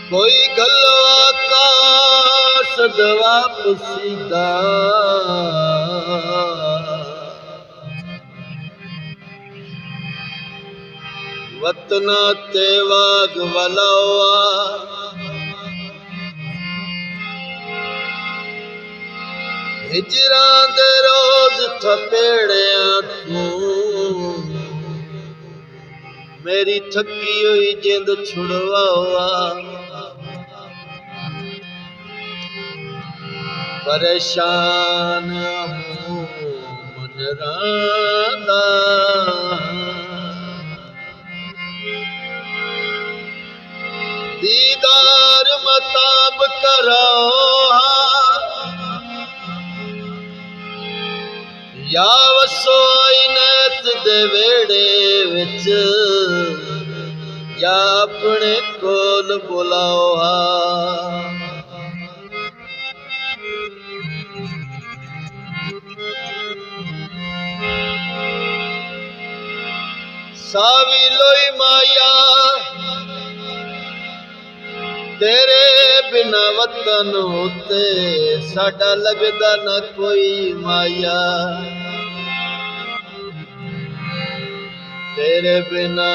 कोई गलो आकाश वापसीदा वतना ते वाग वलावा हिजरा दे रोज थपेड़िया तू मेरी थकी हुई जिंद छुड़वावा परेशान हूँ मन रांदा दीदार मताब कराओ या वसो इनैत दे वेड़े विच या अपने कोल बुलाओ सावी लोई माया तेरे बिना वतन होते साडा लगदा न कोई माया तेरे बिना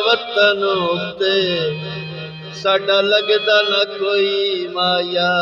वतन होते साडा लगदा न कोई माया।